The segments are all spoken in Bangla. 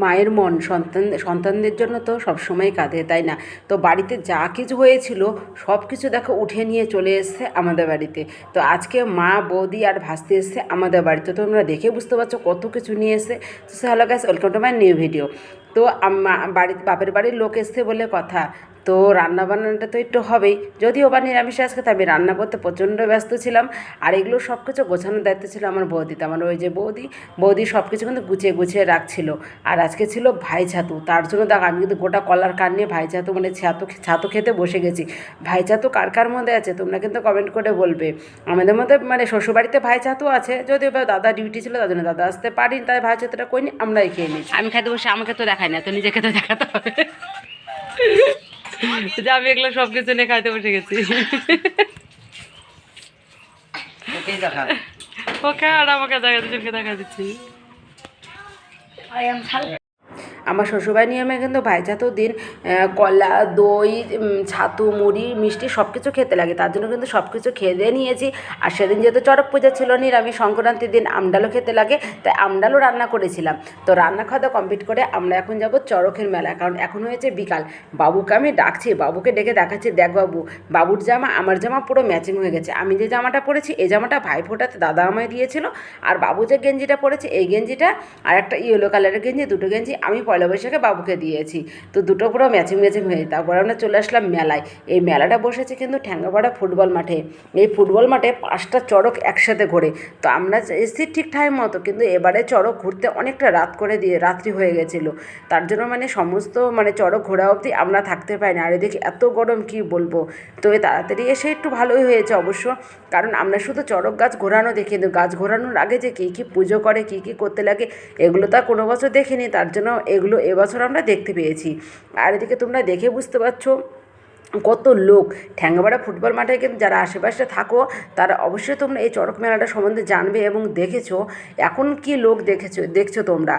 মায়ের মন সন্তানদের জন্য তো সবসময় কাঁদে, তাই না? তো বাড়িতে যা কিছু হয়েছিল সব কিছু দেখো উঠে নিয়ে চলে এসছে আমাদের বাড়িতে। তো আজকে মা, বৌদি আর ভাস্তি এসছে আমাদের বাড়িতে। তো তোমরা দেখে বুঝতে পারছো কত কিছু নিয়ে এসছে। তো hello guys, welcome to my new video. তো বাড়িতে বাপের বাড়ির লোক এসছে বলে কথা। তো রান্না বান্নাটা তো একটু হবেই, যদিও বা নিরামিষ আজকে, তাই আমি রান্না করতে প্রচণ্ড ব্যস্ত ছিলাম। আর এগুলো সব কিছু গোছানোর দায়িত্ব ছিল আমার বৌদিতে। আমার ওই যে বৌদি সব কিছু কিন্তু গুছিয়ে গুছিয়ে রাখছিল। আর আজকে ছিল ভাই ছাতু, তার জন্য দেখ আমি কিন্তু গোটা কলার কান নিয়ে ভাই ছাতু মানে ছাতু ছাতু খেতে বসে গেছি। ভাই ছাতু কার কার মধ্যে আছে তোমরা কিন্তু কমেন্ট করে বলবে। আমাদের মধ্যে মানে শ্বশুরবাড়িতে ভাই ছাতু আছে, যদিও বা দাদা ডিউটি ছিল তার জন্য দাদা আসতে পারিনি, তাই ভাই ছাতুটা করিনি, আমরাই খেয়ে নিয়েছি। আমি খেতে বসে আমাকে তো দেখাই না, তো নিজেকে তো দেখাতে হবে যে আমি এগুলো সব কিছু নিয়ে খাইতে বসে গেছি। ওকে আর আমাকে দেখা দুজনকে দেখা দিচ্ছি। আমার শ্বশুরবাড়ি নিয়মে কিন্তু ভাইছাতুর দিন কলা, দই, ছাতু, মুড়ি, মিষ্টি সব কিছু খেতে লাগে। তার জন্য কিন্তু সব কিছু খেয়ে দিয়ে নিয়েছি। আর সেদিন যেহেতু চড়ক পূজা ছিল, নিরামিষ, সংক্রান্তির দিন আমডালও খেতে লাগে, তাই আমডালও রান্না করেছিলাম। তো রান্না খাওয়া দাওয়া কমপ্লিট করে আমরা এখন যাব চড়কের মেলা, কারণ এখন হয়েছে বিকাল। বাবুকে আমি ডাকছি, বাবুকে ডেকে দেখাচ্ছি, দেখ বাবু, বাবুর জামা আমার জামা পুরো ম্যাচিং হয়ে গেছে। আমি যে জামাটা পরেছি এই জামাটা ভাইফোঁটাতে দাদা আমায় দিয়েছিল, আর বাবু যে গেঞ্জিটা পরেছে এই গেঞ্জিটা আর একটা ইয়েলো কালারের গেঞ্জি, দুটো গেঞ্জি আমি পয়লা বৈশাখে বাবুকে দিয়েছি। তো দুটো পুরো ম্যাচিং ম্যাচিং হয়ে, তারপর আমরা চলে আসলাম মেলায়। এই মেলাটা বসেছে কিন্তু ঠ্যাঙ্গাপাড়া ফুটবল মাঠে। এই ফুটবল মাঠে 5টা চড়ক একসাথে ঘোরে। তো আমরা এসেছি ঠিক টাইম মতো, কিন্তু এবারে চড়ক ঘুরতে অনেকটা রাত করে দিয়ে রাত্রি হয়ে গেছিলো। তার জন্য মানে সমস্ত মানে চড়ক ঘোরা অবধি আমরা থাকতে পারি না। আর এদিকে এত গরম কি বলবো। তো তাড়াতাড়ি এসে একটু ভালোই হয়েছে অবশ্য, কারণ আমরা শুধু চড়ক গাছ ঘোরানো দেখি, কিন্তু গাছ ঘোরানোর আগে যে কী কী পুজো করে, কী কী করতে লাগে, এগুলো তো আর কোনো বছর দেখিনি। তার জন্য এগুলো এবছর আমরা দেখতে পেয়েছি। আর এদিকে তোমরা দেখে বুঝতে পারছো কত লোক। ঠ্যাঙ্গাপাড়া ফুটবল মাঠে কিন্তু যারা আশেপাশে থাকো তারা অবশ্যই তোমরা এই চড়ক মেলাটা সম্বন্ধে জানবে এবং দেখেছো এখন কি লোক দেখছো তোমরা।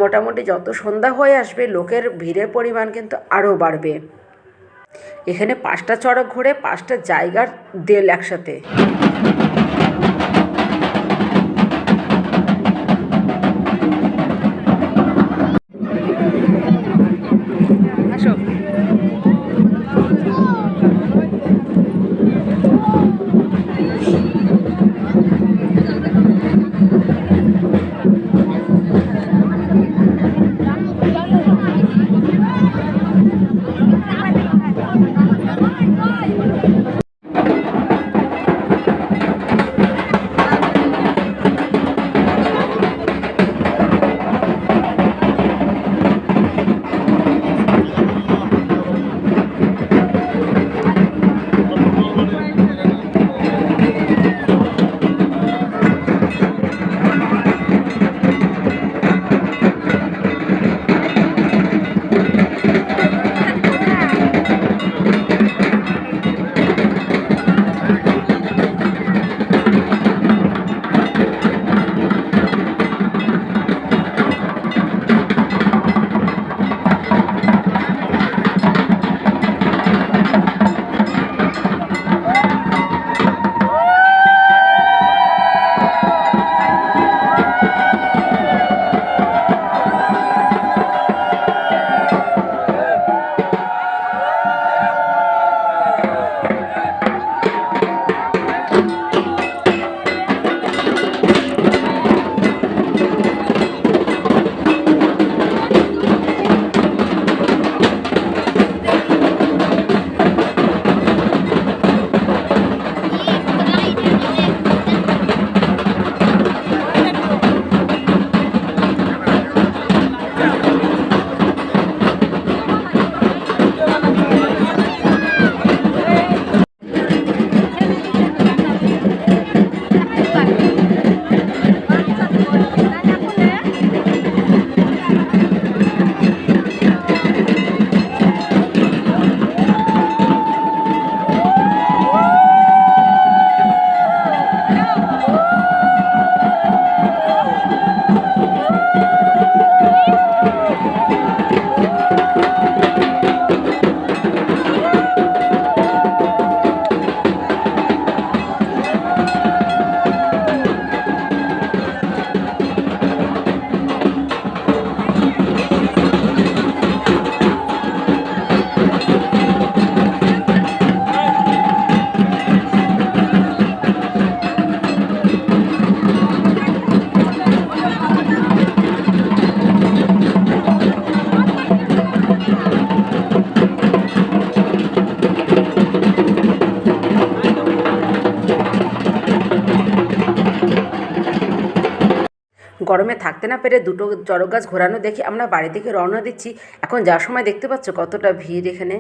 মোটামুটি যত সন্ধ্যা হয়ে আসবে লোকের ভিড়ের পরিমাণ কিন্তু আরও বাড়বে। এখানে 5টা চড়ক ঘোরে, 5টা জায়গার দেল একসাথে। আসো। গরমে থাকতে না পেরে দুটো চড়ক গাছ ঘোরানো দেখে আমরা বাড়ি থেকে রওনা দিচ্ছি। এখন যাওয়ার সময় দেখতে পাচ্ছ কতটা ভিড় এখানে।